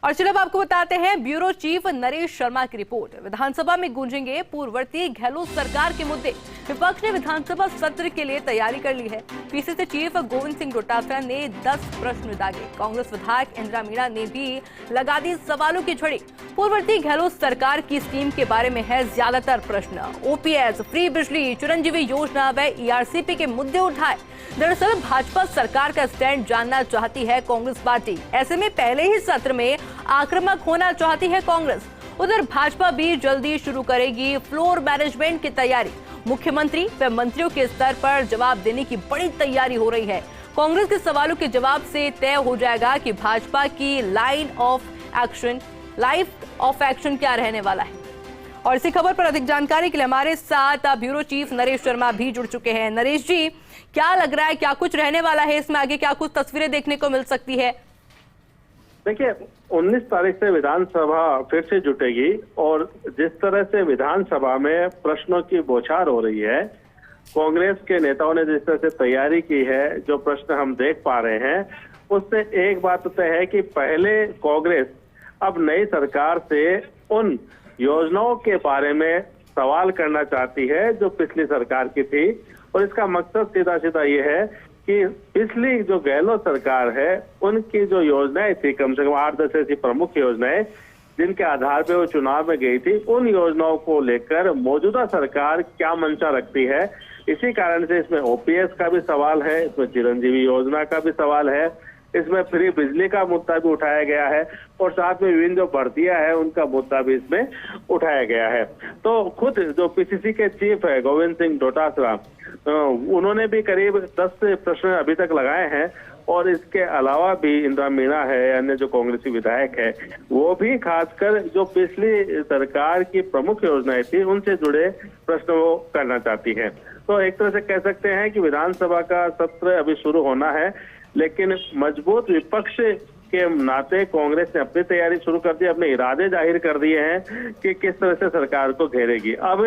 और चलो अब आपको बताते हैं ब्यूरो चीफ नरेश शर्मा की रिपोर्ट। विधानसभा में गूंजेंगे पूर्ववर्ती गहलोत सरकार के मुद्दे। विपक्ष ने विधानसभा सत्र के लिए तैयारी कर ली है। पीसीसी चीफ गोविंद सिंह डोटासरा ने 10 प्रश्न दागे। कांग्रेस विधायक इंदिरा मीणा ने भी लगा दी सवालों की झड़ी। पूर्ववर्ती गहलोत सरकार की स्कीम के बारे में है ज्यादातर प्रश्न। ओपीएस, फ्री बिजली, चिरंजीवी योजना व ईआरसीपी के मुद्दे उठाए। दरअसल भाजपा सरकार का स्टैंड जानना चाहती है कांग्रेस पार्टी। ऐसे में पहले ही सत्र में आक्रामक होना चाहती है कांग्रेस। उधर भाजपा भी जल्दी शुरू करेगी फ्लोर मैनेजमेंट की तैयारी। मुख्यमंत्री व मंत्रियों के स्तर पर जवाब देने की बड़ी तैयारी हो रही है। कांग्रेस के सवालों के जवाब से तय हो जाएगा कि भाजपा की लाइन ऑफ एक्शन क्या रहने वाला है। और इसी खबर पर अधिक जानकारी के लिए हमारे साथ ब्यूरो चीफ नरेश शर्मा भी जुड़ चुके हैं। नरेश जी, क्या लग रहा है, क्या कुछ रहने वाला है इसमें, आगे क्या कुछ तस्वीरें देखने को मिल सकती है? देखिए, 19 तारीख से विधानसभा फिर से जुटेगी और जिस तरह से विधानसभा में प्रश्नों की बौछार हो रही है, कांग्रेस के नेताओं ने जिस तरह से तैयारी की है, जो प्रश्न हम देख पा रहे हैं, उससे एक बात तय है कि पहले कांग्रेस अब नई सरकार से उन योजनाओं के बारे में सवाल करना चाहती है जो पिछली सरकार की थी। और इसका मकसद सीधा सीधा ये है कि पिछली जो गहलोत सरकार है, उनकी जो योजनाएं थी, कम से कम 8-10 ऐसी प्रमुख योजनाएं जिनके आधार पे वो चुनाव में गई थी, उन योजनाओं को लेकर मौजूदा सरकार क्या मंशा रखती है। इसी कारण से इसमें ओपीएस का भी सवाल है, इसमें चिरंजीवी योजना का भी सवाल है, इसमें फ्री बिजली का मुद्दा भी उठाया गया है और साथ में विभिन्न जो भर्तियां है उनका मुद्दा भी इसमें उठाया गया है। तो खुद जो पीसीसी के चीफ है गोविंद सिंह डोटासरा, उन्होंने भी करीब 10 प्रश्न अभी तक लगाए हैं और इसके अलावा भी इंदिरा मीणा है, अन्य जो कांग्रेसी विधायक है, वो भी खासकर जो पिछली सरकार की प्रमुख योजनाएं थी उनसे जुड़े प्रश्न वो करना चाहती है। तो एक तरह से कह सकते हैं कि विधानसभा का सत्र अभी शुरू होना है, लेकिन मजबूत विपक्ष के नाते कांग्रेस ने अपनी तैयारी शुरू कर दी, अपने इरादे जाहिर कर दिए हैं कि किस तरह से सरकार को घेरेगी। अब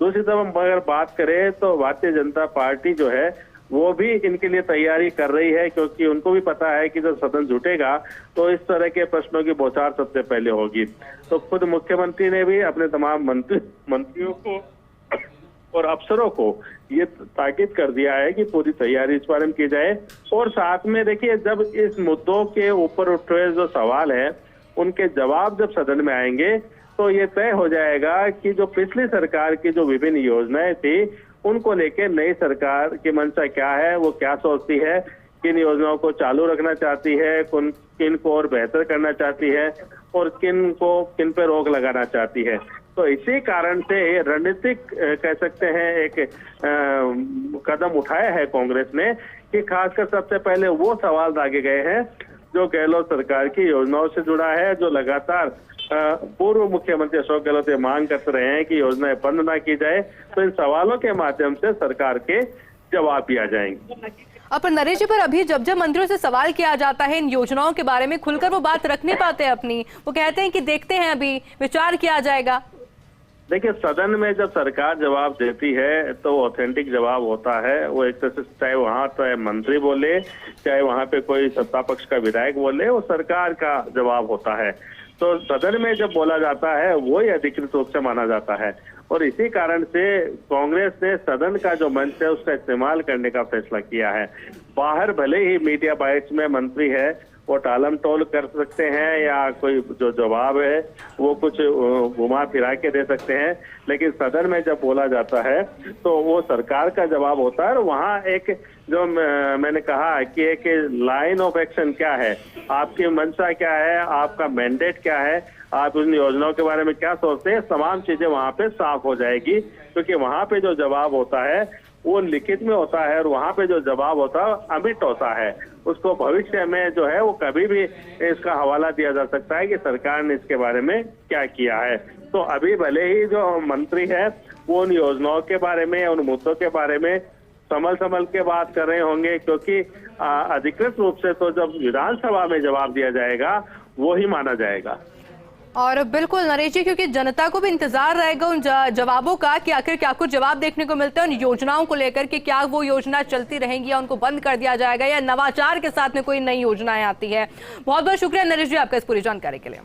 दूसरी तरफ हम अगर बात करें तो भारतीय जनता पार्टी जो है वो भी इनके लिए तैयारी कर रही है, क्योंकि उनको भी पता है कि जब सदन जुटेगा तो इस तरह के प्रश्नों की बौछार सबसे पहले होगी। तो खुद मुख्यमंत्री ने भी अपने तमाम मंत्रियों को और अफसरों को ये ताकीद कर दिया है कि पूरी तैयारी इस बारे में की जाए। और साथ में देखिए, जब इस मुद्दों के ऊपर उठ रहे जो सवाल है उनके जवाब जब सदन में आएंगे तो ये तय हो जाएगा कि जो पिछली सरकार की जो विभिन्न योजनाएं थी उनको लेकर नई सरकार की मंशा क्या है, वो क्या सोचती है, किन योजनाओं को चालू रखना चाहती है, किन को और बेहतर करना चाहती है और किन पे रोक लगाना चाहती है। तो इसी कारण से रणनीतिक कह सकते हैं एक कदम उठाया है कांग्रेस ने कि खासकर सबसे पहले वो सवाल दागे गए हैं जो गहलोत सरकार की योजनाओं से जुड़ा है, जो लगातार पूर्व मुख्यमंत्री अशोक गहलोत ये मांग करते रहे हैं कि योजनाएं बंद ना की जाए। तो इन सवालों के माध्यम से सरकार के जवाब भी आ जाएंगे। अब नरेश जी, पर अभी जब जब मंत्रियों से सवाल किया जाता है इन योजनाओं के बारे में, खुलकर वो बात रख नहीं पाते अपनी। वो कहते हैं कि देखते हैं, अभी विचार किया जाएगा। देखिए, सदन में जब सरकार जवाब देती है तो ऑथेंटिक जवाब होता है। वो एक तरह से चाहे मंत्री बोले, चाहे वहां पे कोई सत्ता पक्ष का विधायक बोले, वो सरकार का जवाब होता है। तो सदन में जब बोला जाता है वो ही अधिकृत रूप से माना जाता है। और इसी कारण से कांग्रेस ने सदन का जो मंच है उसका इस्तेमाल करने का फैसला किया है। बाहर भले ही मीडिया बाइट्स में मंत्री है वो टालम टोल कर सकते हैं या कोई जो जवाब है वो कुछ घुमा फिरा के दे सकते हैं, लेकिन सदन में जब बोला जाता है तो वो सरकार का जवाब होता है। और वहाँ एक जो मैंने कहा कि एक लाइन ऑफ एक्शन क्या है, आपकी मंशा क्या है, आपका मैंडेट क्या है, आप उन योजनाओं के बारे में क्या सोचते हैं, तमाम चीजें वहाँ पे साफ हो जाएगी। क्योंकि वहाँ पे जो जवाब होता है वो लिखित में होता है और वहाँ पे जो जवाब होता है अमिट होता है। उसको भविष्य में जो है वो कभी भी इसका हवाला दिया जा सकता है कि सरकार ने इसके बारे में क्या किया है। तो अभी भले ही जो मंत्री है वो उन योजनाओं के बारे में, उन मुद्दों के बारे में संभल के बात कर रहे होंगे, क्योंकि अधिकृत रूप से तो जब विधानसभा में जवाब दिया जाएगा वो ही माना जाएगा। और बिल्कुल नरेश जी, क्योंकि जनता को भी इंतजार रहेगा उन जवाबों का कि आखिर क्या कुछ जवाब देखने को मिलते हैं उन योजनाओं को लेकर कि क्या वो योजना चलती रहेंगी या उनको बंद कर दिया जाएगा या नवाचार के साथ में कोई नई योजनाएं आती है। बहुत बहुत शुक्रिया नरेश जी आपका इस पूरी जानकारी के लिए।